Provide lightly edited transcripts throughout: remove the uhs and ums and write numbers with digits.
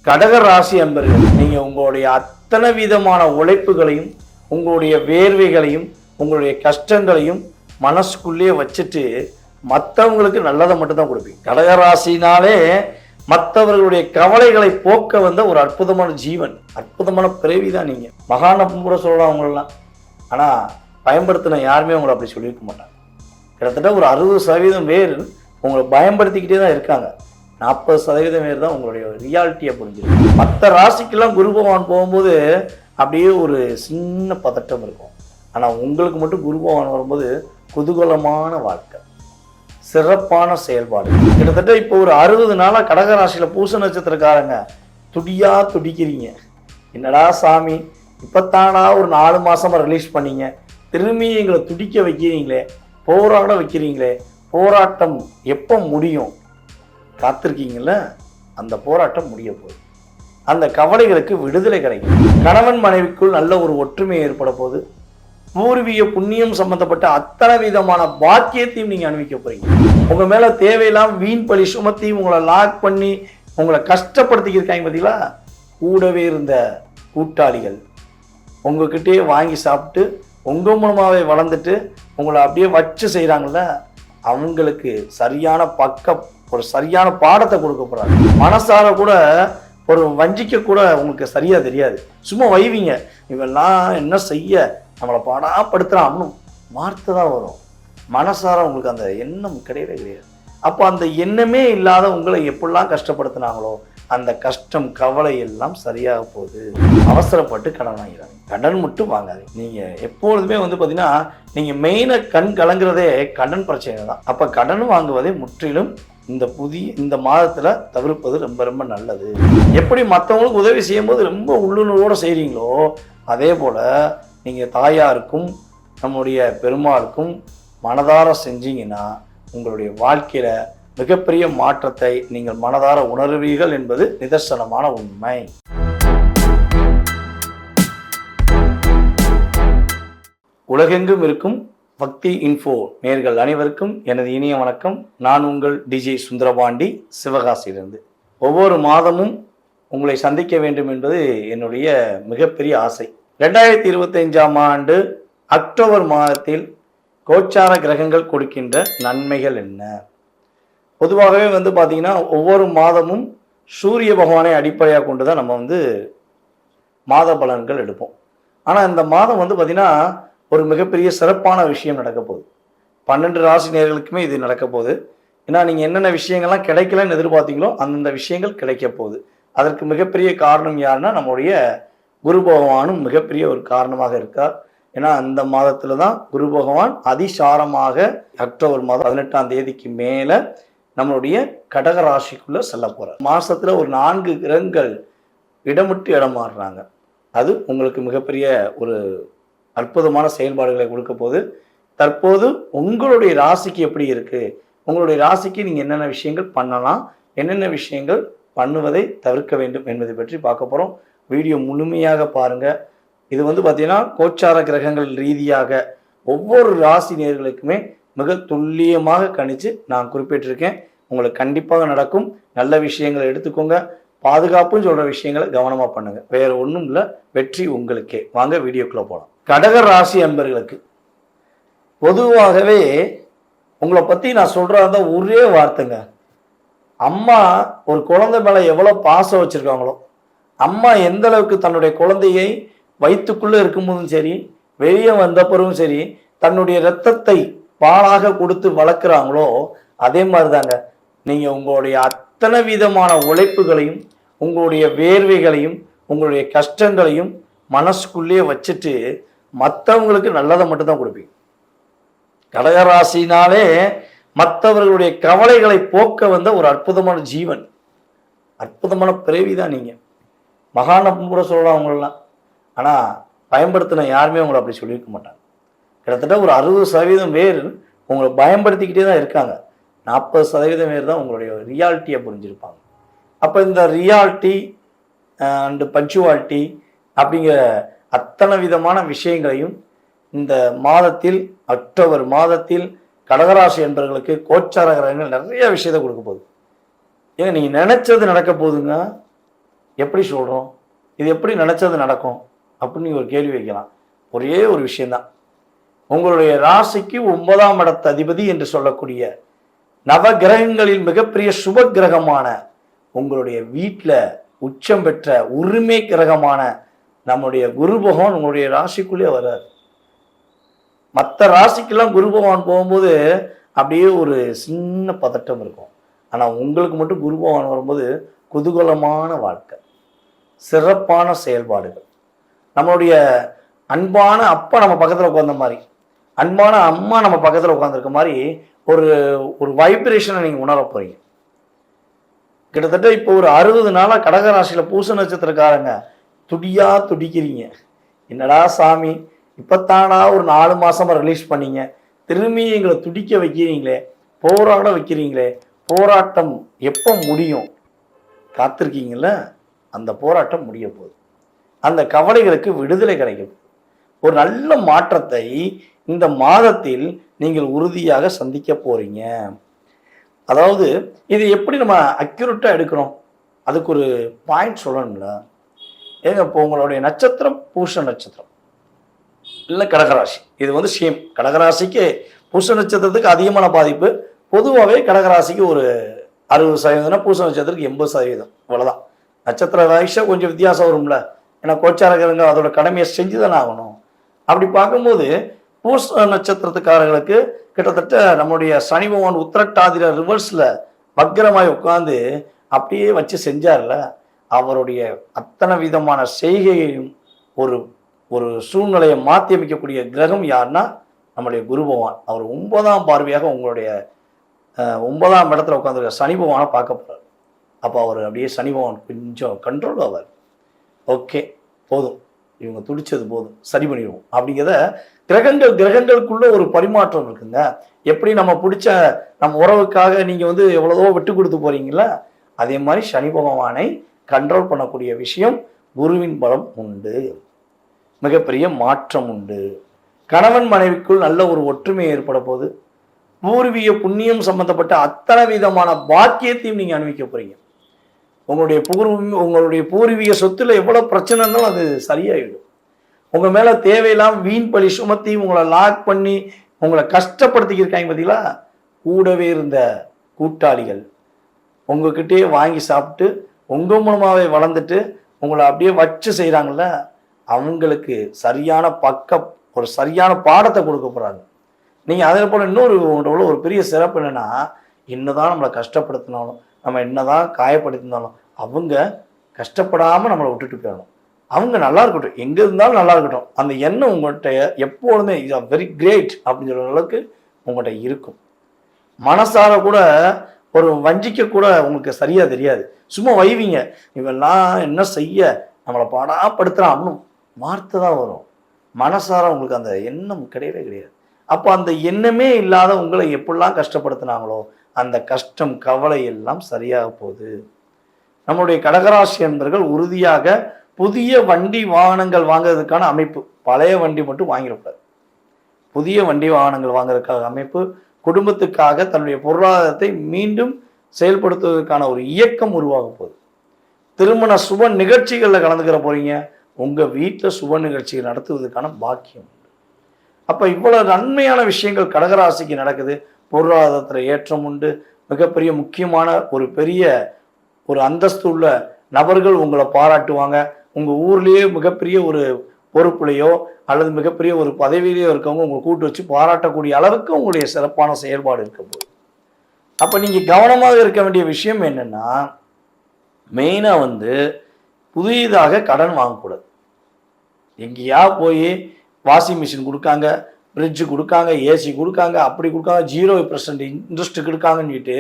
கடக ராசி அன்பர்கள், நீங்க உங்களுடைய அத்தனை விதமான உழைப்புகளையும் உங்களுடைய வேர்வைகளையும் உங்களுடைய கஷ்டங்களையும் மனசுக்குள்ளேயே வச்சுட்டு மற்றவங்களுக்கு நல்லதை மட்டும்தான் கொடுப்பீங்க. கடகராசினாலே மற்றவர்களுடைய கவலைகளை போக்க வந்த ஒரு அற்புதமான ஜீவன், அற்புதமான பிறவி தான் நீங்க. மகானப்பம் கூட சொல்லலாம் அவங்களெல்லாம். ஆனா பயன்படுத்தின யாருமே உங்களை அப்படி சொல்லியிருக்க மாட்டாங்க. கிட்டத்தட்ட ஒரு 60% பேர் உங்களை பயன்படுத்திக்கிட்டே தான் இருக்காங்க. 40% பேர் தான் உங்களுடைய ரியாலிட்டியை புரிஞ்சிருக்கு. மற்ற ராசிக்கெல்லாம் குரு பகவான் போகும்போது அப்படியே ஒரு சின்ன பதட்டம் இருக்கும். ஆனால் உங்களுக்கு மட்டும் குரு பகவான் வரும்போது குதூகலமான வாழ்க்கை, சிறப்பான செயல்பாடு. கிட்டத்தட்ட இப்போ ஒரு 60 நாளாக கடகராசியில் பூச நட்சத்திரக்காரங்க துடிக்கிறீங்க. என்னடா சாமி, இப்போத்தானா ஒரு 4 மாசமா ரிலீஸ் பண்ணீங்க, திரும்பி எங்களை துடிக்க வைக்கிறீங்களே, போராட வைக்கிறீங்களே, போராட்டம் எப்போ முடியும் காத்திருக்கீங்கள? அந்த போராட்டம் முடிய போகுது. அந்த கவலைகளுக்கு விடுதலை கிடைக்கும். கணவன் மனைவிக்குள் நல்ல ஒரு ஒற்றுமை ஏற்பட போது பூர்வீக புண்ணியம் சம்பந்தப்பட்ட அத்தனை விதமான பாக்கியத்தையும் நீங்க அனுபவிக்க போறீங்க. உங்க மேல தேவையில்லாம வீண் பழி சுமத்தி உங்களை லாக் பண்ணி உங்களை கஷ்டப்படுத்திக்க இருக்காங்க பார்த்தீங்களா? கூடவே இருந்த கூட்டாளிகள் உங்ககிட்டயே வாங்கி சாப்பிட்டு உங்க மூலமாவே வளர்ந்துட்டு உங்களை அப்படியே வச்சு செய்யறாங்கல்ல, அவங்களுக்கு சரியான ஒரு சரியான பாடத்தை கொடுக்க போறாங்க. மனசார கூட ஒரு வஞ்சிக்க கூட உங்களுக்கு சரியா தெரியாது. சும்மா வைவீங்க, இவெல்லாம் என்ன செய்ய நம்மளை பாடாப்படுத்துறான் அப்படின்னு வார்த்தை தான் வரும். மனசார உங்களுக்கு அந்த எண்ணம் கிடையவே கிடையாது. அப்போ அந்த எண்ணமே இல்லாத உங்களை எப்படிலாம் கஷ்டப்படுத்தினாங்களோ அந்த கஷ்டம் கவலை எல்லாம் சரியாக போகுது. அவசரப்பட்டு கடன் வாங்கிறாங்க. கடன் மட்டும் வாங்காது. நீங்க எப்பொழுதுமே பார்த்தீங்கன்னா நீங்க மெயினாக கண் கலங்குறதே கடன் பிரச்சனை தான். அப்போ கடன் வாங்குவதை முற்றிலும் இந்த மாதத்துல தவிர்ப்பது ரொம்ப ரொம்ப நல்லது. எப்படி மற்றவங்களுக்கு உதவி செய்யும் போது ரொம்ப உள்ளுணர்வோடு செய்றீங்களோ அதே போல நீங்க தாயாருக்கும் நம்முடைய பெருமாளுக்கும் மனதார செஞ்சீங்கன்னா உங்களுடைய வாழ்க்கையில மிகப்பெரிய மாற்றத்தை நீங்கள் மனதார உணர்வீர்கள் என்பது நிதர்சனமான உண்மை. உலகெங்கும் இருக்கும் பக்தி இன்ஃபோ நேயர்கள் அனைவருக்கும் எனது இனிய வணக்கம். நான் உங்கள் டிஜே சுந்தரபாண்டி, சிவகாசியிலிருந்து. ஒவ்வொரு மாதமும் உங்களை சந்திக்க வேண்டும் என்பது என்னுடைய மிகப்பெரிய ஆசை. 2025ஆம் ஆண்டு அக்டோபர் மாதத்தில் கோச்சார கிரகங்கள் கொடுக்கின்ற நன்மைகள் என்ன? பொதுவாகவே பார்த்தீங்கன்னா ஒவ்வொரு மாதமும் சூரிய பகவானை அடிப்படையாக கொண்டு தான் நம்ம மாத பலன்கள் எடுப்போம். ஆனால் இந்த மாதம் பார்த்தீங்கன்னா ஒரு மிகப்பெரிய சிறப்பான விஷயம் நடக்க போகுது. 12 ராசி நேயர்களுக்குமே இது நடக்க போகுது. ஏன்னா நீங்கள் என்னென்ன விஷயங்கள்லாம் கிடைக்கலன்னு எதிர்பார்த்தீங்களோ அந்தந்த விஷயங்கள் கிடைக்க போகுது. அதற்கு மிகப்பெரிய காரணம் யாருன்னா நம்முடைய குரு பகவானும் மிகப்பெரிய ஒரு காரணமாக இருக்கார். ஏன்னா அந்த மாதத்துல தான் குரு பகவான் அதிசாரமாக அக்டோபர் மாதம் 18ஆம் தேதிக்கு மேல நம்மளுடைய கடக ராசிக்குள்ள செல்ல போறார். மாசத்துல ஒரு 4 கிரகங்கள் இடமிட்டு இடம் மாறுறாங்க. அது உங்களுக்கு மிகப்பெரிய ஒரு அற்புதமான செயல்பாடுகளை கொடுக்க போது. தற்போது உங்களுடைய ராசிக்கு எப்படி இருக்கு, உங்களுடைய ராசிக்கு நீங்க என்னென்ன விஷயங்கள் பண்ணலாம், என்னென்ன விஷயங்கள் பண்ணுவதை தவிர்க்க வேண்டும் என்பதை பற்றி பார்க்க போறோம். வீடியோ முழுமையாக பாருங்க. இது பார்த்தீங்கன்னா கோச்சார கிரகங்கள் ரீதியாக ஒவ்வொரு ராசி நேயர்களுக்குமே மிக துல்லியமாக கணிச்சு நான் குறிப்பிட்டிருக்கேன். உங்களுக்கு கண்டிப்பாக நடக்கும். நல்ல விஷயங்களை எடுத்துக்கோங்க. பாதுகாப்புன்னு சொல்ற விஷயங்களை கவனமா பண்ணுங்க. வேற ஒன்றும் இல்லை, வெற்றி உங்களுக்கே. வாங்க வீடியோக்குள்ள போகலாம். கடக ராசி அன்பர்களுக்கு பொதுவாகவே உங்களை பத்தி நான் சொல்றதா ஒரே வார்த்தைங்க. அம்மா ஒரு குழந்தை மேல எவ்வளவு பாசம் வச்சிருக்காங்களோ, அம்மா எந்த அளவுக்கு தன்னுடைய குழந்தையை வயிற்றுக்குள்ள இருக்கும்போதும் சரி வெளியே வந்த பிறகும் சரி தன்னுடைய இரத்தத்தை பாலாக கொடுத்து வளர்க்குறாங்களோ அதே மாதிரி தாங்க நீங்க உங்களுடைய அத்தனை விதமான உழைப்புகளையும் உங்களுடைய வேர்வைகளையும் உங்களுடைய கஷ்டங்களையும் மனசுக்குள்ளேயே வச்சுட்டு மற்றவங்களுக்கு நல்லதை மட்டும்தான் கொடுப்பீங்க. கடகராசினாலே மற்றவர்களுடைய கவலைகளை போக்க வந்த ஒரு அற்புதமான ஜீவன், அற்புதமான பிறவி தான் நீங்க. மகானப்பம் கூட சொல்லலாம் அவங்களெல்லாம். ஆனால் பயன்படுத்தின யாருமே உங்களை அப்படி சொல்லியிருக்க மாட்டாங்க. கிட்டத்தட்ட ஒரு 60% பேர் உங்களை பயன்படுத்திக்கிட்டே தான் இருக்காங்க. 40% பேர் தான் உங்களுடைய ரியாலிட்டியை புரிஞ்சிருப்பாங்க. அப்போ இந்த ரியாலிட்டி அண்டு பஞ்சுவாலிட்டி அப்படிங்கிற அத்தனை விதமான விஷயங்களையும் இந்த மாதத்தில் அக்டோபர் மாதத்தில் கடகராசி என்பவர்களுக்கு கோச்சார கிரகங்கள் நிறைய விஷயத்தை கொடுக்க போகுது. ஏங்க நீங்கள் நினைச்சது நடக்க போகுதுங்க. எப்படி சொல்கிறோம்? இது எப்படி நினச்சது நடக்கும் அப்படின்னு நீங்கள் ஒரு கேள்வி வைக்கலாம். ஒரே ஒரு விஷயந்தான். உங்களுடைய ராசிக்கு 9ஆம் இடத்த அதிபதி என்று சொல்லக்கூடிய நவ கிரகங்களில் மிகப்பெரிய சுப கிரகமான உங்களுடைய வீட்டில் உச்சம் பெற்ற உரிமை கிரகமான நம்முடைய குரு பகவான் உங்களுடைய ராசிக்குள்ளே வர்றார். மற்ற ராசிக்கெல்லாம் குரு பகவான் போகும்போது அப்படியே ஒரு சின்ன பதட்டம் இருக்கும். ஆனால் உங்களுக்கு மட்டும் குரு பகவான் வரும்போது குதூகலமான வாழ்க்கை, சிறப்பான செயல்பாடுகள். நம்மளுடைய அன்பான அப்பா நம்ம பக்கத்தில் உட்கார்ந்த மாதிரி, அன்பான அம்மா நம்ம பக்கத்தில் உட்காந்துருக்க மாதிரி ஒரு ஒரு வைப்ரேஷனை நீங்கள் உணர போறீங்க. கிட்டத்தட்ட இப்போ ஒரு 60 நாளாக கடகராசியில் பூச நட்சத்திரக்காரங்க துடிக்கிறீங்க. என்னடா சாமி, இப்போத்தானா ஒரு 4 மாசமா ரிலீஸ் பண்ணீங்க, திரும்பி எங்களை துடிக்க வைக்கிறீங்களே, போராட வைக்கிறீங்களே, போராட்டம் எப்போ முடியும்? காத்திருக்கீங்கள, அந்த போராட்டம் முடிய போகுது. அந்த கவலைகளுக்கு விடுதலை கிடைக்கும். ஒரு நல்ல மாற்றத்தை இந்த மாதத்தில் நீங்கள் உறுதியாக சந்திக்க போறீங்க. அதாவது இது எப்படி நம்ம அக்யூரேட்டாக எடுக்கணும், அதுக்கு ஒரு பாயிண்ட் சொல்லணும்ல. ஏங்க, இப்போ உங்களுடைய நட்சத்திரம் பூச நட்சத்திரம் இல்லை கடகராசி, இது வந்து சேம். கடகராசிக்கு பூச நட்சத்திரத்துக்கு அதிகமான பாதிப்பு. பொதுவாகவே கடகராசிக்கு ஒரு 60%, பூச நட்சத்திரத்துக்கு 80%. இவ்வளோதான். நட்சத்திர வயசா கொஞ்சம் வித்தியாசம் வரும்ல, ஏன்னா கோச்சாரங்க அதோட கடமையை செஞ்சு தானே ஆகணும். அப்படி பார்க்கும்போது பூச நட்சத்திரத்துக்காரர்களுக்கு கிட்டத்தட்ட நம்முடைய சனி பகவான் உத்திரட்டாதிர ரிவர்ஸில் வக்ரமாய் உட்காந்து அப்படியே வச்சு செஞ்சார்ல, அவருடைய அத்தனை விதமான செய்கையையும் ஒரு ஒரு சூழ்நிலையை மாற்றி அமைக்கக்கூடிய கிரகம் யாருன்னா நம்முடைய குரு பகவான். அவர் 9ஆம் பார்வையாக உங்களுடைய 9ஆம் இடத்துல உட்காந்துருக்க சனி பகவானை பார்க்க போகிறார். அப்போ அவர் அப்படியே சனி பகவான் கொஞ்சம் கண்ட்ரோல் ஆவார். ஓகே, போதும், இவங்க துடிச்சது போதும், சரி பண்ணிடுவோம் அப்படிங்கிறத கிரகங்களுக்குள்ள ஒரு பரிமாற்றம் இருக்குங்க. எப்படி நம்ம பிடிச்ச நம்ம உறவுக்காக நீங்கள் வந்து எவ்வளவோ விட்டு கொடுத்து போறீங்களா, அதே மாதிரி சனி பகவானை கண்ட்ரோல் பண்ணக்கூடிய விஷயம் குருவின் பலம் உண்டு. மிகப்பெரிய மாற்றம் உண்டு. கணவன் மனைவிக்குள் நல்ல ஒரு ஒற்றுமை ஏற்பட போது பூர்வீக புண்ணியம் சம்பந்தப்பட்ட அத்தனை விதமான பாக்கியத்தையும் நீங்க அனுபவிக்க போறீங்க. உங்களுடைய பூர்வீக சொத்துல எவ்வளவு பிரச்சனை இருந்தாலும் அது சரியாயிடும். உங்க மேல தேவையில்லாம வீண் பழி சுமத்தி உங்களை லாக் பண்ணி உங்களை கஷ்டப்படுத்திக்கிருக்காங்க பார்த்தீங்களா, கூடவே இருந்த கூட்டாளிகள் உங்ககிட்டயே வாங்கி சாப்பிட்டு உங்க மூலமாவே வளர்ந்துட்டு உங்களை அப்படியே வச்சு செய்கிறாங்கல்ல, அவங்களுக்கு சரியான ஒரு சரியான பாடத்தை கொடுக்க போறாங்க. நீங்க அதே போல இன்னொரு ஒரு பெரிய சிறப்பு என்னன்னா, என்னதான் நம்மளை கஷ்டப்படுத்தினாலும், நம்ம என்னதான் காயப்படுத்தினாலும் அவங்க கஷ்டப்படாம நம்மளை விட்டுட்டு போயிடணும். அவங்க நல்லா இருக்கட்டும், எங்க இருந்தாலும் நல்லா இருக்கட்டும், அந்த எண்ணம் உங்கள்கிட்ட எப்பொழுதுமே வெரி கிரேட் அப்படின்னு சொல்ற அளவுக்கு உங்கள்கிட்ட இருக்கும். மனசார கூட ஒரு வஞ்சிக்க கூட உங்களுக்கு சரியா தெரியாது. சும்மா வைவீங்க, இவெல்லாம் என்ன செய்ய நம்மளை பாடாப்படுத்துறான் அப்படின்னு வார்த்தை தான் வரும். மனசார உங்களுக்கு அந்த எண்ணம் கிடையவே கிடையாது. அப்போ அந்த எண்ணமே இல்லாத உங்களை எப்படிலாம் கஷ்டப்படுத்தினாங்களோ அந்த கஷ்டம் கவலை எல்லாம் சரியாக போகுது. நம்முடைய கடகராசி என்பர்கள் உறுதியாக புதிய வண்டி வாகனங்கள் வாங்குறதுக்கான அமைப்பு, பழைய வண்டி மட்டும் வாங்கிடக்கூடாது. புதிய வண்டி வாகனங்கள் வாங்குறதுக்காக அமைப்பு, குடும்பத்துக்காக தன்னுடைய பொருளாதாரத்தை மீண்டும் செயல்படுத்துவதற்கான ஒரு இயக்கம் உருவாக போகுது. திருமண சுப நிகழ்ச்சிகளில் கலந்துக்கிற போறீங்க, உங்க வீட்டில் சுப நிகழ்ச்சிகள் நடத்துவதற்கான பாக்கியம். அப்ப இவ்வளவு நன்மையான விஷயங்கள் கடகராசிக்கு நடக்குது. பொருளாதாரத்தில் ஏற்றம் உண்டு. மிகப்பெரிய முக்கியமான ஒரு பெரிய ஒரு அந்தஸ்து உள்ள நபர்கள் உங்களை பாராட்டுவாங்க. உங்க ஊர்லயே மிகப்பெரிய ஒரு பொறுப்புலையோ அல்லது மிகப்பெரிய ஒரு பதவியிலேயோ இருக்கவங்க உங்களை கூட்டு வச்சு பாராட்டக்கூடிய அளவுக்கு உங்களுடைய சிறப்பான செயல்பாடு இருக்க போகுது. அப்ப நீங்க கவனமாக இருக்க வேண்டிய விஷயம் என்னன்னா, மெயினா புதிதாக கடன் வாங்கக்கூடாது. எங்கேயா போய் வாஷிங் மிஷின் கொடுக்காங்க, ஃப்ரிட்ஜு கொடுக்காங்க, ஏசி கொடுக்காங்க, அப்படி கொடுக்காங்க, 0% இன்ட்ரெஸ்ட் கொடுக்காங்கன்னு சொல்லிட்டு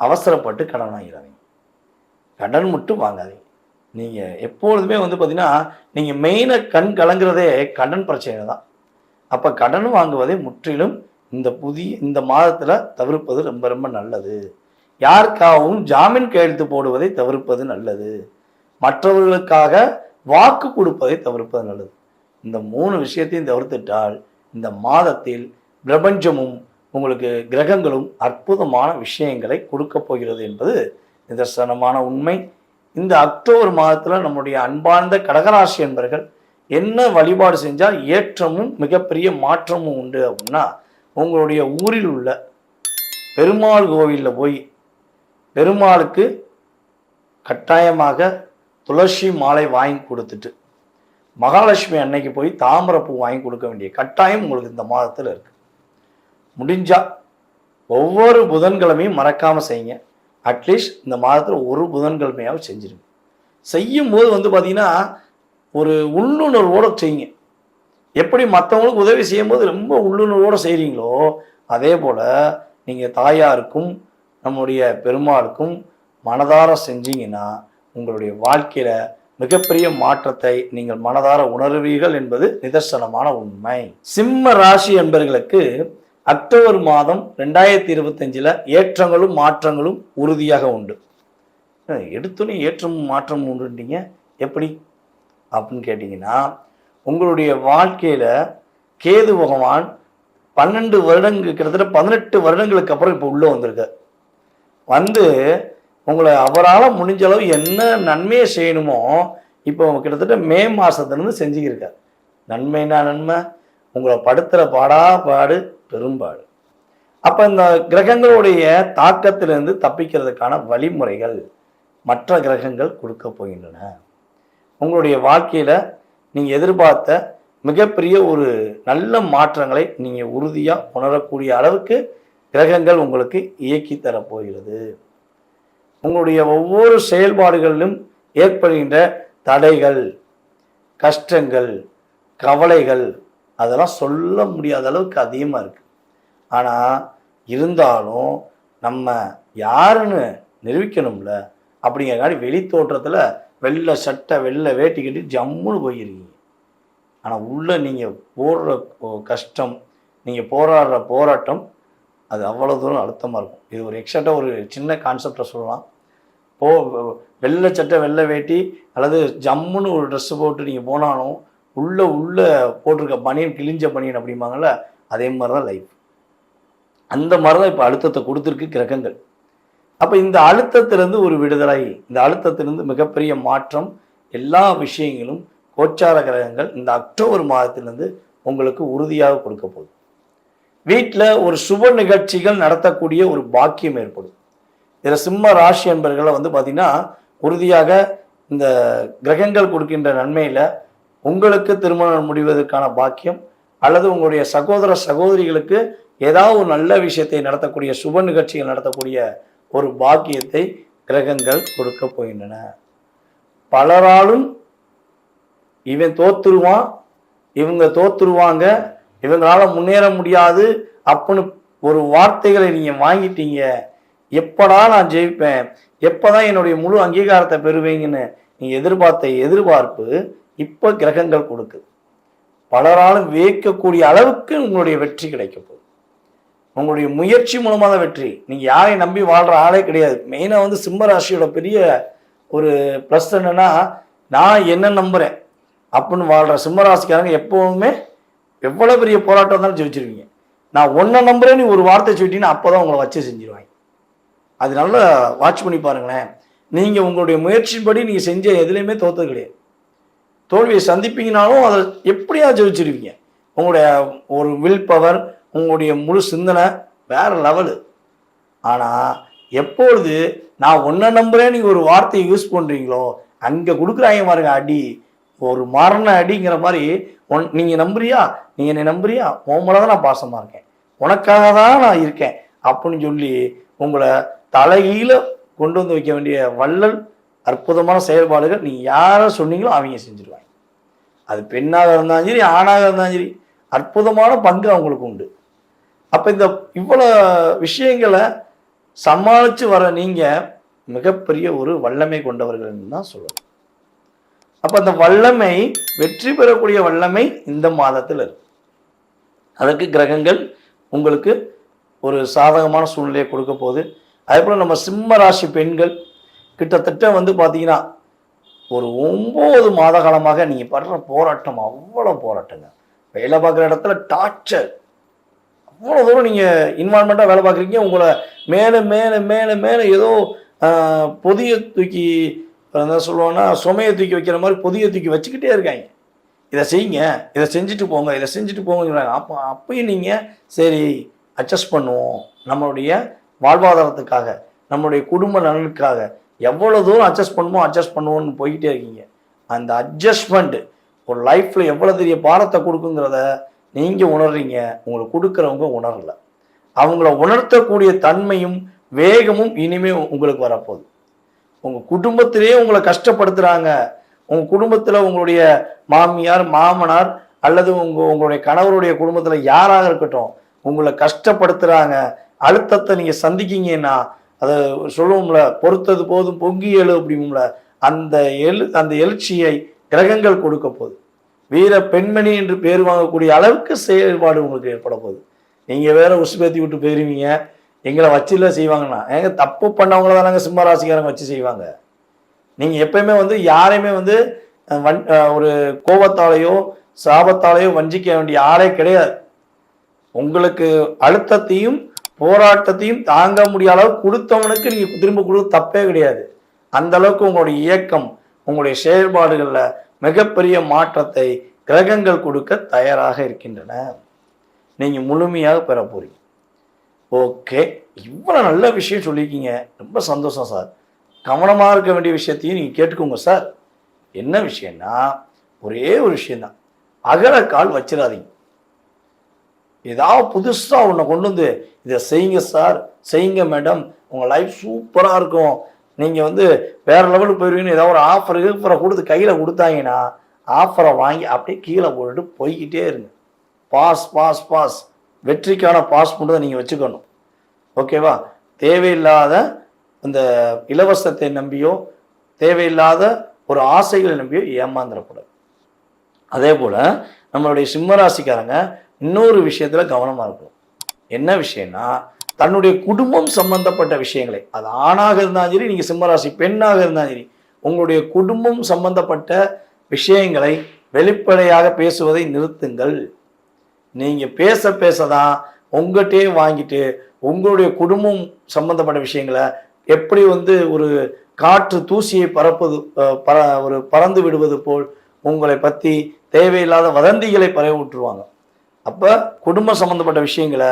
அவசரப்பட்டு கடன் வாங்கிறாங்க. கடன் மட்டும் வாங்காதீங்க. நீங்கள் எப்பொழுதுமே பார்த்தீங்கன்னா நீங்கள் மெயினாக கண் கலங்குறதே கடன் பிரச்சனை தான். அப்போ கடன் வாங்குவதை முற்றிலும் இந்த மாதத்தில் தவிர்ப்பது ரொம்ப ரொம்ப நல்லது. யாருக்காகவும் ஜாமீன் கையெழுத்து போடுவதை தவிர்ப்பது நல்லது. மற்றவர்களுக்காக வாக்கு கொடுப்பதை தவிர்ப்பது நல்லது. இந்த 3 விஷயத்தையும் தவிர்த்துட்டால் இந்த மாதத்தில் பிரபஞ்சமும் உங்களுக்கு கிரகங்களும் அற்புதமான விஷயங்களை கொடுக்க போகிறது என்பது நிதர்சனமான உண்மை. இந்த அக்டோபர் மாதத்தில் நம்முடைய அன்பார்ந்த கடகராசி என்பர்கள் என்ன வழிபாடு செஞ்சால் ஏற்றமும் மிகப்பெரிய மாற்றமும் உண்டு அப்படின்னா, உங்களுடைய ஊரில் உள்ள பெருமாள் கோவிலில் போய் பெருமாளுக்கு கட்டாயமாக துளசி மாலை வாங்கி கொடுத்துட்டு, மகாலட்சுமி அன்னைக்கு போய் தாமரைப்பூ வாங்கி கொடுக்க வேண்டிய கட்டாயம் உங்களுக்கு இந்த மாதத்தில் இருக்கு. முடிஞ்சா ஒவ்வொரு புதன்கிழமையும் மறக்காம செய்யுங்க. அட்லீஸ்ட் இந்த மாதத்தில் ஒரு புதன்கிழமையாவது செஞ்சிருங்க. செய்யும் போது பார்த்தீங்கன்னா ஒரு உள்ளுணர்வோடு செய்யுங்க. எப்படி மற்றவங்களுக்கு உதவி செய்யும் போது ரொம்ப உள்ளுணர்வோடு செய்கிறீங்களோ, அதே போல் நீங்கள் தாயாருக்கும் நம்முடைய பெருமாளுக்கும் மனதார செஞ்சீங்கன்னா உங்களுடைய வாழ்க்கையில் மிகப்பெரிய மாற்றத்தை நீங்கள் மனதார உணர்வீர்கள் என்பது நிதர்சனமான உண்மை. சிம்ம ராசி என்பவர்களுக்கு அக்டோபர் மாதம் 2025 ஏற்றங்களும் மாற்றங்களும் உறுதியாக உண்டு. எடுத்துன்னு ஏற்றமும் மாற்றமும் உண்டுட்டீங்க, எப்படி அப்படின்னு கேட்டிங்கன்னா, உங்களுடைய வாழ்க்கையில் கேது பகவான் 12 வருடங்கள், கிட்டத்தட்ட 18 வருடங்களுக்கு அப்புறம் இப்போ உள்ளே வந்திருக்க வந்து உங்களை அவரால் முடிஞ்ச அளவு என்ன நன்மையை செய்யணுமோ இப்போ கிட்டத்தட்ட மே மாதத்துலேருந்து செஞ்சுக்கிருக்கார். நன்மைனா நன்மை, உங்களை படுத்துகிற பாடா பாடு பெரும்பாடு. அப்போ இந்த கிரகங்களுடைய தாக்கத்திலிருந்து தப்பிக்கிறதுக்கான வழிமுறைகள் மற்ற கிரகங்கள் கொடுக்க போகின்றன. உங்களுடைய வாழ்க்கையில் நீங்கள் எதிர்பார்த்த மிகப்பெரிய ஒரு நல்ல மாற்றங்களை நீங்கள் உறுதியாக உணரக்கூடிய அளவுக்கு கிரகங்கள் உங்களுக்கு இயக்கி தரப்போகிறது. உங்களுடைய ஒவ்வொரு செயல்பாடுகளிலும் ஏற்படுகின்ற தடைகள், கஷ்டங்கள், கவலைகள் அதெல்லாம் சொல்ல முடியாத அளவுக்கு அதிகமாக இருக்குது. ஆனால் இருந்தாலும் நம்ம யாருன்னு நிரூபிக்கணும்ல, அப்படிங்கிறக்காண்டி வெளி தோற்றத்தில் வெள்ளை சட்டை வெள்ளை வேட்டி கட்டி ஜம்முன்னு போயிருக்கீங்க. ஆனால் உள்ள நீங்கள் போடுற கஷ்டம், நீங்கள் போராடுற போராட்டம் அது அவ்வளோ தூரம் அழுத்தமாக இருக்கும். இது ஒரு எக்ஸாக்டாக ஒரு சின்ன கான்செப்டை சொல்லலாம். வெள்ளை சட்டை வெள்ளை வேட்டி அல்லது ஜம்முன்னு ஒரு ட்ரெஸ்ஸு போட்டு நீங்கள் போனாலும் உள்ளே போட்டிருக்க பனியன் கிழிஞ்ச பனியன் அப்படிம்பாங்கள்ல, அதே மாதிரி தான் லைஃப். அந்த மாதிரி தான் இப்போ அழுத்தத்தை கொடுத்துருக்கு கிரகங்கள். அப்போ இந்த அழுத்தத்திலிருந்து ஒரு விடுதலை, இந்த அழுத்தத்திலிருந்து மிகப்பெரிய மாற்றம், எல்லா விஷயங்களும் கோச்சார கிரகங்கள் இந்த அக்டோபர் மாதத்திலிருந்து உங்களுக்கு உறுதியாக கொடுக்க போகுது. வீட்டில் ஒரு சுப நிகழ்ச்சிகள் நடத்தக்கூடிய ஒரு பாக்கியம் ஏற்படும். இதில் சிம்ம ராசி என்பர்களை பார்த்தீங்கன்னா உறுதியாக இந்த கிரகங்கள் கொடுக்கின்ற நன்மையில் உங்களுக்கு திருமணம் முடிவதற்கான பாக்கியம் அல்லது உங்களுடைய சகோதர சகோதரிகளுக்கு ஏதாவது ஒரு நல்ல விஷயத்தை நடத்தக்கூடிய சுப நிகழ்ச்சிகள் நடத்தக்கூடிய ஒரு பாக்கியத்தை கிரகங்கள் கொடுக்க போகின்றன. பலராலும் இவன் தோத்துருவான், இவங்க தோத்துருவாங்க, இவங்களால முன்னேற முடியாது அப்படின்னு ஒரு வார்த்தைகளை நீங்கள் வாங்கிட்டீங்க. எப்படா நான் ஜெயிப்பேன், எப்போதான் என்னுடைய முழு அங்கீகாரத்தை பெறுவீங்கன்னு நீங்கள் எதிர்பார்த்த எதிர்பார்ப்பு இப்போ கிரகங்கள் கொடுக்குது. பலராலும் வியக்கக்கூடிய அளவுக்கு உங்களுடைய வெற்றி கிடைக்க போகுது. உங்களுடைய முயற்சி மூலமாக தான் வெற்றி. நீங்கள் யாரையும் நம்பி வாழ்கிற ஆளே கிடையாது. மெயினாக சிம்ம ராசியோட பெரிய ஒரு ப்ளஸ் என்னன்னா, நான் என்ன நம்புகிறேன் அப்படின்னு வாழ்கிற சிம்ம ராசிக்காரங்க எப்போவுமே எவ்வளோ பெரிய போராட்டம் இருந்தாலும் ஜெயிச்சிருவீங்க. நான் ஒன்றை நம்புறேன்னு ஒரு வார்த்தை சொல்லிட்டீங்கன்னா அப்போ தான் உங்களை வச்சு செஞ்சிருவாங்க. அது நல்லா வாட்ச் பண்ணி பாருங்களேன். நீங்கள் உங்களுடைய முயற்சியின்படி நீங்கள் செஞ்ச எதுலேயுமே தோற்றது கிடையாது. தோல்வியை சந்திப்பீங்கனாலும் அதை எப்படியா ஜெயிச்சிருவீங்க. உங்களுடைய ஒரு வில் பவர், உங்களுடைய முழு சிந்தனை வேற லெவலு. ஆனால் எப்பொழுது நான் ஒன்றை நம்புறேன் நீங்கள் ஒரு வார்த்தையை யூஸ் பண்ணுறீங்களோ அங்கே கொடுக்குறாங்க பாருங்க அடி, ஒரு மரண அடிங்கிற மாதிரி. நீங்கள் நம்புறியா, நீங்கள் என்னை நம்புறியா, உன் மேலே தான் நான் பாசமாக இருக்கேன், உனக்காக தான் நான் இருக்கேன் அப்படின்னு சொல்லி உங்களை தலைகீழ கொண்டு வந்து வைக்க வேண்டிய வள்ளல் அற்புதமான செயல்பாடுகள் நீங்கள் யாரை சொன்னீங்களோ அவங்க செஞ்சுருவாங்க. அது பெண்ணாக இருந்தாலும் சரி, ஆணாக இருந்தாலும் சரி, அற்புதமான பங்கு அவங்களுக்கு உண்டு. அப்போ இந்த இவ்வளோ விஷயங்களை சமாளித்து வர நீங்கள் மிகப்பெரிய ஒரு வல்லமை கொண்டவர்கள்னு தான் சொல்லணும். அப்போ அந்த வல்லமை, வெற்றி பெறக்கூடிய வல்லமை இந்த மாதத்தில் இருக்கு. அதற்கு கிரகங்கள் உங்களுக்கு ஒரு சாதகமான சூழ்நிலையை கொடுக்க போகுது. அதே போல் நம்ம சிம்ம ராசி பெண்கள் கிட்டத்தட்ட பார்த்தீங்கன்னா ஒரு 9 மாத காலமாக நீங்கள் படுற போராட்டம் அவ்வளோ போராட்டங்க. வேலை பார்க்குற இடத்துல டார்ச்சர், அவ்வளோ தூரம் நீங்கள் இன்வால்மெண்ட்டாக வேலை பார்க்குறீங்க. உங்களை மேலே மேலே மேலே மேலே ஏதோ பொதியை தூக்கி இப்போ என்ன சொல்லுவோன்னா சுமையை தூக்கி வைக்கிற மாதிரி பொதியை தூக்கி வச்சுக்கிட்டே இருக்காங்க. இதை செய்யுங்க, இதை செஞ்சுட்டு போங்க, இதை செஞ்சுட்டு போங்கிறாங்க. அப்பயும் நீங்கள் சரி அட்ஜஸ்ட் பண்ணுவோம், நம்மளுடைய வாழ்வாதாரத்துக்காக, நம்மளுடைய குடும்ப நலனுக்காக எவ்வளோ தூரம் அட்ஜஸ்ட் பண்ணுவோம்னு போய்கிட்டே இருக்கீங்க. அந்த அட்ஜஸ்ட்மெண்ட் ஒரு லைஃப்பில் எவ்வளோ பெரிய பாரத்தை கொடுக்குங்கிறத நீங்கள் உணர்றீங்க, உங்களுக்கு கொடுக்குறவங்க உணரலை. அவங்கள உணர்த்தக்கூடிய தன்மையும் வேகமும் இனிமேல் உங்களுக்கு வரப்போகுது. உங்கள் குடும்பத்திலேயே உங்களை கஷ்டப்படுத்துகிறாங்க, உங்கள் குடும்பத்தில் உங்களுடைய மாமியார் மாமனார் அல்லது உங்களுடைய கணவருடைய குடும்பத்தில் யாராக இருக்கட்டும் உங்களை கஷ்டப்படுத்துகிறாங்க, அழுத்தத்தை நீங்கள் சந்திக்கிங்கன்னா அதை சொல்லுவோம்ல, பொறுத்தது போதும் பொங்கி எழு அப்படிங்கும்ல, அந்த எழுச்சியை கிரகங்கள் கொடுக்க போகுது. வீர பெண்மணி என்று பேர் வாங்கக்கூடிய அளவுக்கு செயல்பாடு உங்களுக்கு ஏற்பட போகுது. நீங்கள் வேற உசுபேத்தி விட்டு போயிருவீங்க, எங்களை வச்சுல செய்வாங்கன்னா தப்பு பண்ணவங்கள தானங்க சிம்ம ராசிக்காரங்க வச்சு செய்வாங்க. நீங்கள் எப்பயுமே யாரையுமே ஒரு கோபத்தாலேயோ சாபத்தாலேயோ வஞ்சிக்க வேண்டிய ஆளே கிடையாது. உங்களுக்கு அழுத்தத்தையும் போராட்டத்தையும் தாங்க முடியாத அளவுக்கு கொடுத்தவனுக்கு நீங்கள் திரும்ப கொடுக்க தப்பே கிடையாது. அந்த அளவுக்கு உங்களுடைய இயக்கம் உங்களுடைய செயல்பாடுகளில் மிகப்பெரிய மாற்றத்தை கிரகங்கள் கொடுக்க தயாராக இருக்கின்றன. நீங்கள் முழுமையாக பெற போறீங்க. ஓகே, இவ்வளோ நல்ல விஷயம் சொல்லியிருக்கீங்க, ரொம்ப சந்தோஷம் சார். கவனமாக இருக்க வேண்டிய விஷயத்தையும் நீங்கள் கேட்டுக்கோங்க சார். என்ன விஷயம்னா ஒரே ஒரு விஷயந்தான், அகலக்கால் வச்சிடாதீங்க. ஏதாவது புதுசாக ஒன்று கொண்டு இதை செய்யுங்க சார், செய்யுங்க மேடம், உங்கள் லைஃப் சூப்பராக இருக்கும், நீங்கள் வேறு லெவலுக்கு போயிடுவீங்கன்னு ஏதாவது ஒரு ஆஃபரை கொடுத்து கையில் கொடுத்தாங்கன்னா ஆஃபரை வாங்கி அப்படியே கீழே போட்டுட்டு போய்கிட்டே இருங்க. பாஸ் பாஸ் பாஸ், வெற்றிக்கான பாஸ் மட்டும் தான் நீங்கள் வச்சுக்கணும். ஓகேவா? தேவையில்லாத இந்த இலவசத்தை நம்பியோ தேவையில்லாத ஒரு ஆசைகளை நம்பியோ ஏமாந்துடக்கூடாது. அதே போல் நம்மளுடைய சிம்மராசிக்காரங்க இன்னொரு விஷயத்தில் கவனமாக இருக்கணும். என்ன விஷயம்னா தன்னுடைய குடும்பம் சம்பந்தப்பட்ட விஷயங்களை, அது ஆணாக இருந்தாலும் சரி, நீங்கள் சிம்மராசி பெண்ணாக இருந்தாலும் சரி, உங்களுடைய குடும்பம் சம்பந்தப்பட்ட விஷயங்களை வெளிப்படையாக பேசுவதை நிறுத்துங்கள். நீங்கள் பேச பேசதான் உங்கள்கிட்டே வாங்கிட்டு உங்களுடைய குடும்பம் சம்பந்தப்பட்ட விஷயங்களை எப்படி ஒரு காற்று தூசியை பறந்து விடுவது போல் உங்களை பற்றி தேவையில்லாத வதந்திகளை பரவி விட்டுருவாங்க. அப்போ குடும்பம் சம்பந்தப்பட்ட விஷயங்களை,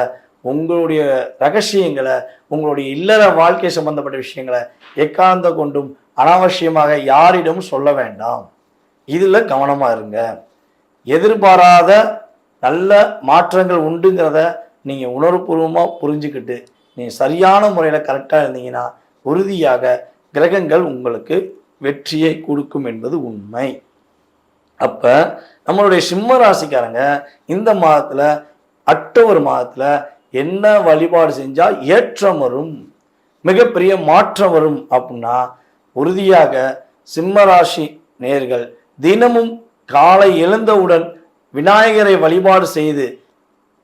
உங்களுடைய ரகசியங்களை, உங்களுடைய இல்லற வாழ்க்கை சம்பந்தப்பட்ட விஷயங்களை எக்காந்த கொண்டும் அனாவசியமாக யாரிடமும் சொல்ல வேண்டாம். இதில் கவனமாக இருங்க. எதிர்பாராத நல்ல மாற்றங்கள் உண்டுங்கிறத நீங்கள் உணர்வுபூர்வமாக புரிஞ்சுக்கிட்டு நீங்கள் சரியான முறையில் கரெக்டாக இருந்தீங்கன்னா உறுதியாக கிரகங்கள் உங்களுக்கு வெற்றியை கொடுக்கும் என்பது உண்மை. அப்போ நம்மளுடைய சிம்ம ராசிக்காரங்க இந்த மாதத்தில் அக்டோபர் மாதத்தில் என்ன வழிபாடு செஞ்சால் ஏற்றம் வரும், மிகப்பெரிய மாற்றம் வரும் அப்படின்னா உறுதியாக சிம்ம ராசி நேயர்கள் தினமும் காலை எழுந்தவுடன் விநாயகரை வழிபாடு செய்து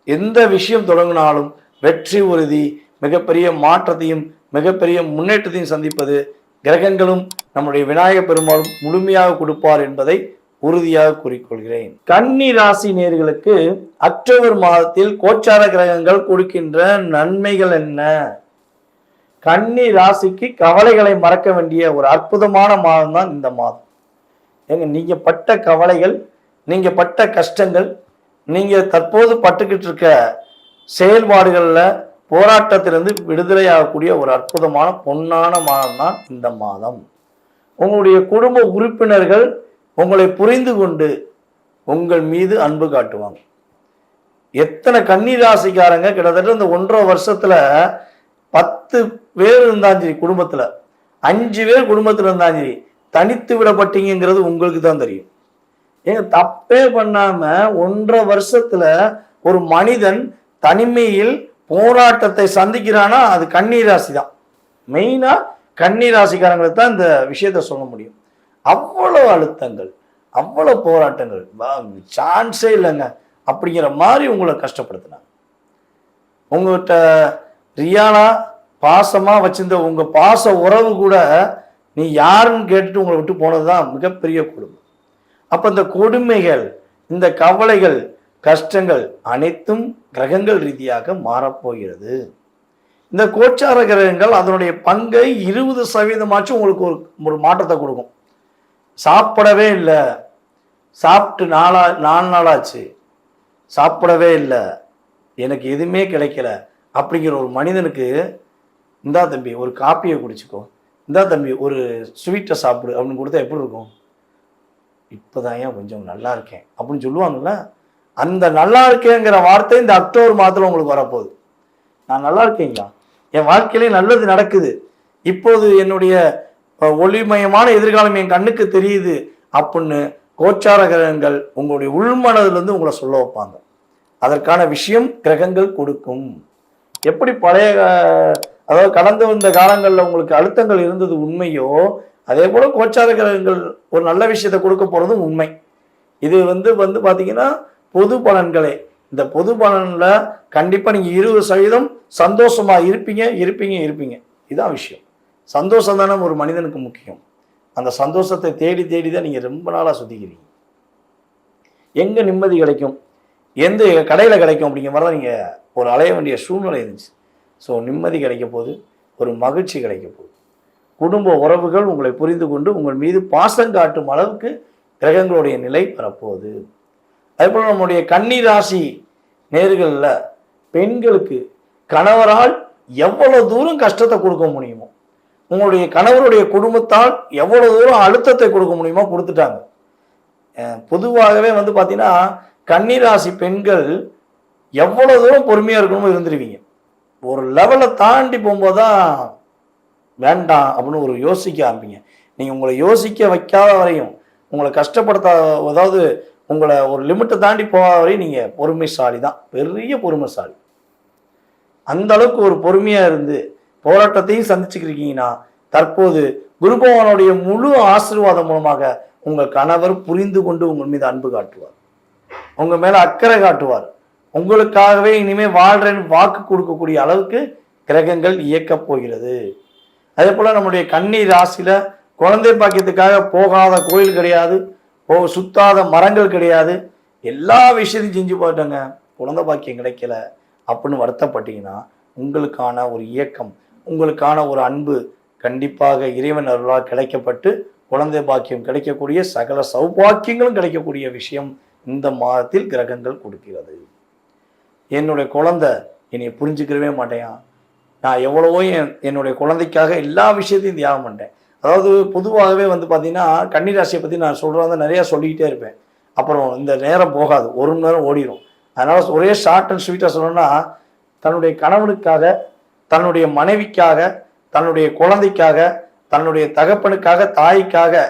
எந்த விஷயம் தொடங்கினாலும் வெற்றி உறுதி, மிகப்பெரிய மாற்றத்தையும் மிகப்பெரிய முன்னேற்றத்தையும் சந்திப்பது கிரகங்களும் நம்முடைய விநாயகர் பெருமாளும் முழுமையாக கொடுப்பார் என்பதை உறுதியாக கூறிக்கொள்கிறேன். கன்னி ராசி நேயர்களுக்கு அக்டோபர் மாதத்தில் கோச்சார கிரகங்கள் கொடுக்கின்ற நன்மைகள் என்ன? கன்னி ராசிக்கு கவலைகளை மறக்க வேண்டிய ஒரு அற்புதமான மாதம் தான் இந்த மாதம். நீங்க பட்ட கவலைகள், நீங்க பட்ட கஷ்டங்கள், நீங்க தற்போது பட்டுக்கிட்டு இருக்க செயல்பாடுகள்ல போராட்டத்திலிருந்து விடுதலையாகக்கூடிய ஒரு அற்புதமான பொன்னான மாதம் தான் இந்த மாதம். உங்களுடைய குடும்ப உறுப்பினர்கள் உங்களை புரிந்து கொண்டு உங்கள் மீது அன்பு காட்டுவாங்க. எத்தனை கன்னி ராசிக்காரங்க கிட்டத்தட்ட இந்த 1.5 வருஷத்துல 10 பேர் இருந்தாலும் சரி, குடும்பத்துல 5 பேர் குடும்பத்துல இருந்தாலும் சரி, தனித்து விடப்பட்டீங்கிறது உங்களுக்கு தான் தெரியும். தப்பே பண்ணாம 1.5 வருஷத்துல ஒரு மனிதன் தனிமையில் போராட்டத்தை சந்திக்கிறானா அது கன்னி ராசி தான். மெயினா கன்னி ராசிக்காரங்களுக்கு தான் இந்த விஷயத்த சொல்ல முடியும். அவ்வளவு அழுத்தங்கள், அவ்வளவு போராட்டங்கள், சான்ஸே இல்லைங்க அப்படிங்கிற மாதிரி உங்களை கஷ்டப்படுத்தினாங்க. உங்கள்கிட்ட ரியானா பாசமா வச்சிருந்த உங்க பாச உறவு கூட நீ யாருன்னு கேட்டுட்டு உங்களை விட்டு போனதுதான் மிகப்பெரிய கொடுமை. அப்ப இந்த கொடுமைகள், இந்த கவலைகள், கஷ்டங்கள் அனைத்தும் கிரகங்கள் ரீதியாக மாறப்போகிறது. இந்த கோச்சார கிரகங்கள் அதனுடைய பங்கை 20% உங்களுக்கு ஒரு மாற்றத்தை கொடுக்கும். சாப்பிடவே இல்லை, சாப்பிட்டு 4 நாளாச்சு, சாப்பிடவே இல்லை, எனக்கு எதுவுமே கிடைக்கல அப்படிங்கிற ஒரு மனிதனுக்கு, இந்தா தம்பி ஒரு காப்பியை குடிச்சிக்கோ, இந்தா தம்பி ஒரு ஸ்வீட்டை சாப்பிடு அப்படின்னு கொடுத்தா எப்படி இருக்கும்? இப்போதான் ஏன் கொஞ்சம் நல்லா இருக்கேன் அப்படின்னு சொல்லுவாங்கல்ல. அந்த நல்லா இருக்கேங்கிற வார்த்தை இந்த அக்டோபர் மாதத்தில் உங்களுக்கு வரப்போகுது. நான் நல்லா இருக்கேங்களா, என் வாழ்க்கையிலே நல்லது நடக்குது, இப்போது என்னுடைய ஒளிமயமான எதிர்காலம் என் கண்ணுக்கு தெரியுது அப்படின்னு கோச்சார கிரகங்கள் உங்களுடைய உள்மனதிலிருந்து உங்களை சொல்ல வைப்பாங்க. அதற்கான விஷயம் கிரகங்கள் கொடுக்கும். எப்படி பழைய அதாவது கடந்து வந்த காலங்களில் உங்களுக்கு அழுத்தங்கள் இருந்தது உண்மையோ, அதே போல கோச்சார கிரகங்கள் ஒரு நல்ல விஷயத்தை கொடுக்க போறதும் உண்மை. இது வந்து பார்த்தீங்கன்னா பொது பலன்களே. இந்த பொது பலன்ல கண்டிப்பா நீங்க 20% சந்தோஷமா இருப்பீங்க. இதுதான் விஷயம். சந்தோஷம் தானே ஒரு மனிதனுக்கு முக்கியம். அந்த சந்தோஷத்தை தேடி தான் நீங்க ரொம்ப நாளா சுத்திக்கிறீங்க. எங்க நிம்மதி கிடைக்கும், எந்த கடையில் கிடைக்கும் அப்படிங்கிற மாதிரி தான் நீங்கள் ஒரு அலைய வேண்டிய சூழ்நிலை இருந்துச்சு. ஸோ நிம்மதி கிடைக்க போகுது, ஒரு மகிழ்ச்சி கிடைக்க போகுது. குடும்ப உறவுகள் உங்களை புரிந்து கொண்டு உங்கள் மீது பாசம் காட்டும் அளவுக்கு கிரகங்களுடைய நிலை வரப்போகுது. அதேபோல் நம்முடைய கன்னி ராசி நேர்களில் பெண்களுக்கு கணவரால் எவ்வளவு தூரம் கஷ்டத்தை கொடுக்க முடியுமோ, உங்களுடைய கணவருடைய குடும்பத்தால் எவ்வளவு தூரம் அழுத்தத்தை கொடுக்க முடியுமோ கொடுத்துட்டாங்க. பொதுவாகவே வந்து பார்த்தீங்கன்னா கன்னிராசி பெண்கள் எவ்வளவு தூரம் பொறுமையாக இருக்கணுமோ இருந்துருவீங்க. ஒரு லெவலை தாண்டி போகும்போது தான் வேண்டாம் அப்படின்னு ஒரு யோசிக்க ஆரம்பிங்க. நீங்கள் உங்களை யோசிக்க வைக்காத வரையும், உங்களை கஷ்டப்படுத்தாத, அதாவது உங்களை ஒரு லிமிட்டை தாண்டி போகாத வரையும் நீங்கள் பொறுமைசாலி தான், பெரிய பொறுமைசாலி. அந்த அளவுக்கு ஒரு பொறுமையாக இருந்து போராட்டத்தையும் சந்திச்சுக்கிருக்கீங்கன்னா, தற்போது குரு பகவானுடைய முழு ஆசீர்வாதம் மூலமாக உங்கள் கணவர் புரிந்து கொண்டு உங்கள் மீது அன்பு காட்டுவார், உங்கள் மேலே அக்கறை காட்டுவார், உங்களுக்காகவே இனிமேல் வாழ்றேன்னு வாக்கு கொடுக்கக்கூடிய அளவுக்கு கிரகங்கள் இயக்கப் போகிறது. அதே போல் நம்முடைய கன்னி ராசியில் குழந்தை பாக்கியத்துக்காக போகாத கோயில் கிடையாது, சுத்தாத மரங்கள் கிடையாது, எல்லா விஷயத்தையும் செஞ்சு போயிட்டோங்க, குழந்தை பாக்கியம் கிடைக்கல அப்படின்னு வருத்தப்பட்டீங்கன்னா, உங்களுக்கான ஒரு இயக்கம், உங்களுக்கான ஒரு அன்பு கண்டிப்பாக இறைவன் அருளால் கிடைக்கப்பட்டு குழந்தை பாக்கியம் கிடைக்கக்கூடிய சகல சௌபாக்கியங்களும் கிடைக்கக்கூடிய விஷயம் இந்த மாதத்தில் கிரகங்கள் கொடுக்கிறது. என்னுடைய குழந்தை என்னை புரிஞ்சுக்கிறவே மாட்டேன், நான் எவ்வளவோ என்னுடைய குழந்தைக்காக எல்லா விஷயத்தையும் தியாகம் பண்ணிட்டேன். அதாவது பொதுவாகவே வந்து பார்த்தீங்கன்னா கன்னிராசியை பற்றி நான் சொல்கிறத நிறையா சொல்லிக்கிட்டே இருப்பேன், அப்புறம் இந்த நேரம் போகாது, 1 மணி நேரம் ஓடிடும். அதனால் ஒரே ஷார்ட் அண்ட் ஸ்வீட்டாக சொல்லணும்னா, தன்னுடைய கணவனுக்காக, தன்னுடைய மனைவிக்காக, தன்னுடைய குழந்தைக்காக, தன்னுடைய தகப்பனுக்காக, தாய்க்காக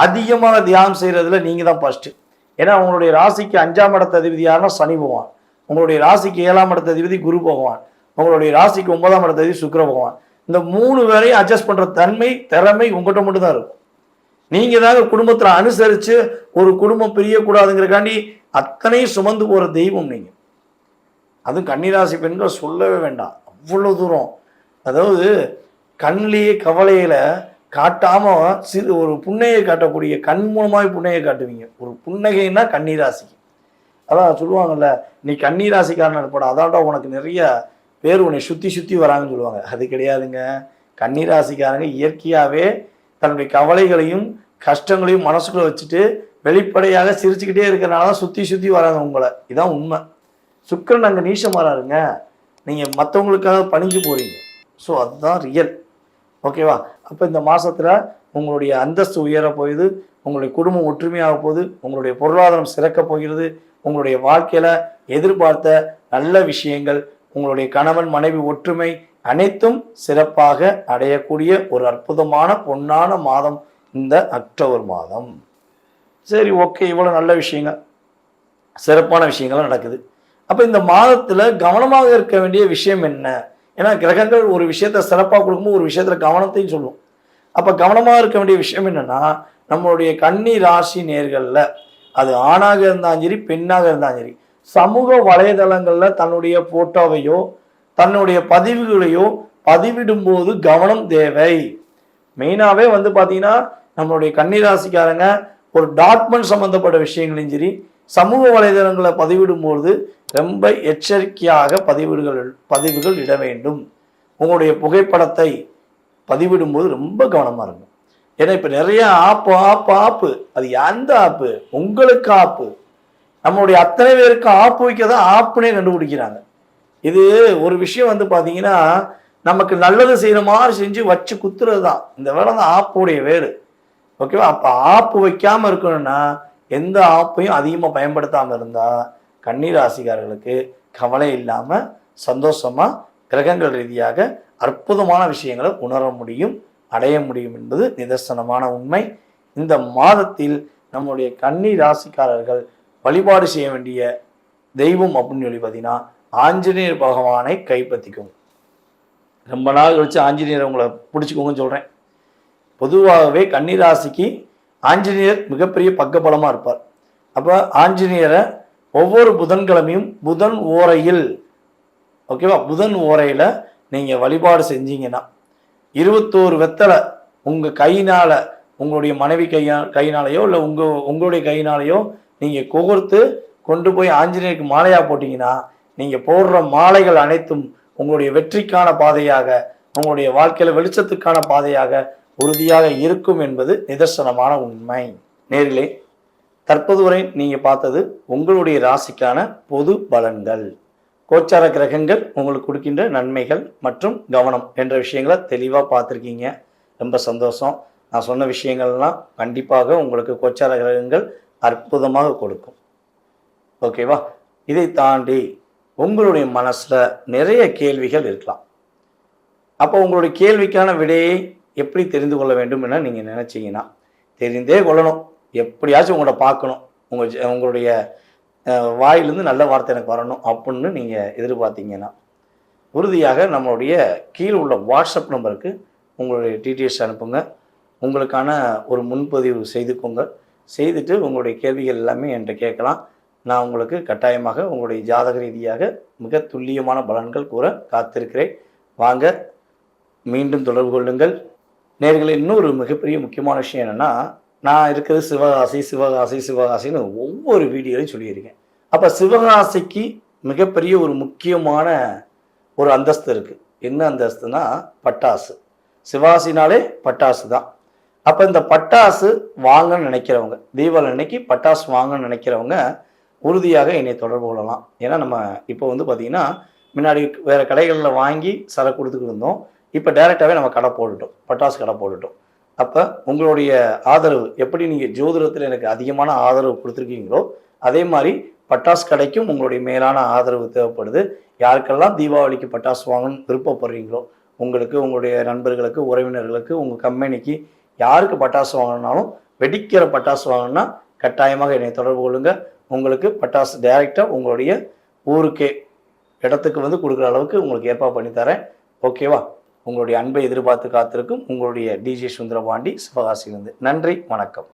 அதிகமாக தியாகம் செய்கிறதுல நீங்கள் தான் ஃபஸ்ட்டு. ஏன்னா உங்களுடைய ராசிக்கு 5ஆம் இடத்த அதிபதியான சனி பகவான், உங்களுடைய ராசிக்கு 7ஆம் இடத்த அதிபதி குரு பகவான், உங்களுடைய ராசிக்கு 9ஆம் இடத்த அதிபதி சுக்கிர பகவான். இந்த 3 பேரையும் அட்ஜஸ்ட் பண்ணுற திறமை உங்கள்கிட்ட மட்டும் தான் இருக்கும். நீங்கள் தாங்க குடும்பத்தில் அனுசரித்து ஒரு குடும்பம் பிரியக்கூடாதுங்கிறக்காண்டி அத்தனையும் சுமந்து போகிற தெய்வம் நீங்கள். அதுவும் கன்னிராசி பெண்கள் சொல்லவே வேண்டாம், அவ்வளோ தூரம். அதாவது கண்ணிலேயே கவலையில காட்டாமல் சிறு ஒரு புன்னையை காட்டக்கூடிய, கண் மூலமாக புன்னையை காட்டுவீங்க. ஒரு புன்னகைன்னா கன்னிராசிக்கு. அதான் சொல்லுவாங்கல்ல, நீ கன்னிராசிக்காரன் இருப்பட, அதான்டா உனக்கு நிறைய பேர் உன்னை சுற்றி வராங்கன்னு சொல்லுவாங்க. அது கிடையாதுங்க. கன்னிராசிக்காரங்க இயற்கையாகவே தன்னுடைய கவலைகளையும் கஷ்டங்களையும் மனசுக்குள்ள வச்சுட்டு வெளிப்படையாக சிரிச்சுக்கிட்டே இருக்கிறனால தான் சுற்றி வராங்க உங்களை. இதான் உண்மை. சுக்கிரன் அங்கே நீசமாறாருங்க, நீங்கள் மற்றவங்களுக்காக பணிஞ்சு போகிறீங்க. ஸோ அதுதான் ரியல். ஓகேவா? அப்போ இந்த மாதத்தில் உங்களுடைய அந்தஸ்து உயர போகுது, உங்களுடைய குடும்பம் ஒற்றுமையாக போகுது, உங்களுடைய பொருளாதாரம் சிறக்க போகிறது, உங்களுடைய வாழ்க்கையில் எதிர்பார்த்த நல்ல விஷயங்கள், உங்களுடைய கணவன் மனைவி ஒற்றுமை அனைத்தும் சிறப்பாக அடையக்கூடிய ஒரு அற்புதமான பொன்னான மாதம் இந்த அக்டோபர் மாதம். சரி, ஓகே, இவ்வளோ நல்ல விஷயங்கள், சிறப்பான விஷயங்கள்லாம் நடக்குது. அப்போ இந்த மாதத்தில் கவனமாக இருக்க வேண்டிய விஷயம் என்ன? ஏன்னா கிரகங்கள் ஒரு விஷயத்த சிறப்பாக கொடுக்கும்போது ஒரு விஷயத்தில் கவனத்தையும் சொல்லும். அப்போ கவனமாக இருக்க வேண்டிய விஷயம் என்னென்னா, நம்மளுடைய கன்னி ராசி நேர்களில் அது ஆணாக இருந்தாலும் சரி பெண்ணாக இருந்தாலும் சரி, சமூக வலைதளங்களில் தன்னுடைய போட்டோவையோ தன்னுடைய பதிவுகளையோ பதிவிடும்போது கவனம் தேவை. மெயினாகவே வந்து பார்த்தீங்கன்னா நம்மளுடைய கன்னிராசிக்காரங்க ஒரு டாக்குமெண்ட் சம்மந்தப்பட்ட விஷயங்களையும் சரி சமூக வலைதளங்களை பதிவிடும்போது ரொம்ப எச்சரிக்கையாக பதிவுகள் இட வேண்டும். உங்களுடைய புகைப்படத்தை பதிவிடும்போது ரொம்ப கவனமாக இருக்கும். ஏன்னா இப்போ நிறைய ஆப்பு அது எந்த ஆப்பு? உங்களுக்கு ஆப்பு. நம்மளுடைய அத்தனை பேருக்கு ஆப்பு வைக்க தான் ஆப்புனே கண்டுபிடிக்கிறாங்க. இது ஒரு விஷயம் வந்து பார்த்தீங்கன்னா, நமக்கு நல்லது செய்கிற மாதிரி செஞ்சு வச்சு குத்துறது தான். இந்த வேலை தான் ஆப்புடைய வேறு. ஓகேவா? அப்போ ஆப்பு வைக்காமல் இருக்கணும்னா எந்த ஆப்பையும் அதிகமாக பயன்படுத்தாமல் இருந்தால் கன்னிராசிக்காரர்களுக்கு கவலை இல்லாமல் சந்தோஷமாக கிரகங்கள் ரீதியாக அற்புதமான விஷயங்களை உணர முடியும், அடைய முடியும் என்பது நிதர்சனமான உண்மை. இந்த மாதத்தில் நம்முடைய கன்னி ராசிக்காரர்கள் வழிபாடு செய்ய வேண்டிய தெய்வம் அப்படின்னு சொல்லி பார்த்தீங்கன்னா ஆஞ்சநேயர் பகவானை கைப்பற்றிக்கும். ரொம்ப நாள் கழிச்சு ஆஞ்சநேயர் உங்களை பிடிச்சிக்கோங்கன்னு சொல்கிறேன். பொதுவாகவே கன்னிராசிக்கு ஆஞ்சநேயர் மிகப்பெரிய பக்கபலமாக இருப்பார். அப்போ ஆஞ்சநேயரை ஒவ்வொரு புதன்கிழமையும் புதன் ஓரையில், ஓகேவா, புதன் ஓரையில் நீங்கள் வழிபாடு செஞ்சீங்கன்னா 21 வெத்தலை உங்கள் கையினால், உங்களுடைய மனைவி கையினாலேயோ இல்லை உங்களுடைய கையினாலேயோ நீங்கள் கோர்த்து கொண்டு போய் ஆஞ்சநேயருக்கு மாலையாக போட்டிங்கன்னா நீங்கள் போடுற மாலைகள் அனைத்தும் உங்களுடைய வெற்றிக்கான பாதையாக, உங்களுடைய வாழ்க்கையில் வெளிச்சத்துக்கான பாதையாக உறுதியாக இருக்கும் என்பது நிதர்சனமான உண்மை. நேரிலே தற்போது வரை நீங்கள் பார்த்தது உங்களுடைய ராசிக்கான பொது பலன்கள். கோச்சார கிரகங்கள் உங்களுக்கு கொடுக்கின்ற நன்மைகள் மற்றும் கவனம் என்ற விஷயங்களை தெளிவாக பார்த்துருக்கீங்க. ரொம்ப சந்தோஷம். நான் சொன்ன விஷயங்கள்லாம் கண்டிப்பாக உங்களுக்கு கோச்சார கிரகங்கள் அற்புதமாக கொடுக்கும். ஓகேவா? இதை தாண்டி உங்களுடைய மனசில் நிறைய கேள்விகள் இருக்கலாம். அப்போ உங்களுடைய கேள்விக்கான விடையை எப்படி தெரிந்து கொள்ள வேண்டும் என நீங்கள் நினச்சிங்கன்னா தெரிந்தே கொள்ளணும். எப்படியாச்சும் உங்களோட பார்க்கணும், உங்களுடைய வாயிலிருந்து நல்ல வார்த்தை எனக்கு வரணும் அப்படின்னு நீங்கள் எதிர்பார்த்தீங்கன்னா உறுதியாக நம்மளுடைய கீழே உள்ள வாட்ஸ்அப் நம்பருக்கு உங்களுடைய டீட்டெயில்ஸ் அனுப்புங்க. உங்களுக்கான ஒரு முன்பதிவு செய்துக்கோங்க. செய்துட்டு உங்களுடைய கேள்விகள் எல்லாமே என்கிட்ட கேட்கலாம். நான் உங்களுக்கு கட்டாயமாக உங்களுடைய ஜாதக ரீதியாக மிக துல்லியமான பலன்கள் கூற காத்திருக்கிறேன். வாங்க, மீண்டும் தொடர்பு கொள்ளுங்கள். நேயர்களே, இன்னொரு மிகப்பெரிய முக்கியமான விஷயம் என்னென்னா, நான் இருக்கிறது சிவகாசி சிவகாசி சிவகாசின்னு ஒவ்வொரு வீடியோலையும் சொல்லியிருக்கேன். அப்போ சிவகாசிக்கு மிகப்பெரிய ஒரு முக்கியமான ஒரு அந்தஸ்து இருக்குது. என்ன அந்தஸ்துனா பட்டாசு. சிவகாசினாலே பட்டாசு தான். அப்போ இந்த பட்டாசு வாங்கன்னு நினைக்கிறவங்க, தீபாவளி அன்னைக்கு பட்டாசு வாங்கன்னு நினைக்கிறவங்க உறுதியாக என்னை தொடர்பு கொள்ளலாம். ஏன்னா நம்ம இப்போ வந்து பார்த்திங்கன்னா முன்னாடி வேறு கடைகளில் வாங்கி சரக்கு கொடுத்துக்கிட்டு இருந்தோம். இப்போ டைரெக்டாகவே நம்ம கடை போட்டுட்டோம், பட்டாசு கடை போட்டுட்டோம். அப்போ உங்களுடைய ஆதரவு, எப்படி நீங்கள் ஜோதிடத்தில் எனக்கு அதிகமான ஆதரவு கொடுத்துருக்கீங்களோ அதே மாதிரி பட்டாசு கடைக்கும் உங்களுடைய மேலான ஆதரவு தேவைப்படுது. யாருக்கெல்லாம் தீபாவளிக்கு பட்டாசு வாங்கணும்னு விருப்பப்படுறீங்களோ, உங்களுக்கு, உங்களுடைய நண்பர்களுக்கு, உறவினர்களுக்கு, உங்கள் கம்பெனிக்கு யாருக்கு பட்டாசு வாங்கணுன்னாலும், வெடிக்கிற பட்டாசு வாங்கணும்னா கட்டாயமாக என்னை தொடர்பு கொள்ளுங்கள். உங்களுக்கு பட்டாசு டைரெக்டாக உங்களுடைய ஊருக்கே இடத்துக்கு வந்து கொடுக்குற அளவுக்கு உங்களுக்கு ஏற்பாடு பண்ணி தரேன். ஓகேவா? உங்களுடைய அன்பை எதிர்பார்த்து காத்திருக்கும் உங்களுடைய டிஜே சுந்தரபாண்டி, சிவகாசியிலிருந்து. நன்றி, வணக்கம்.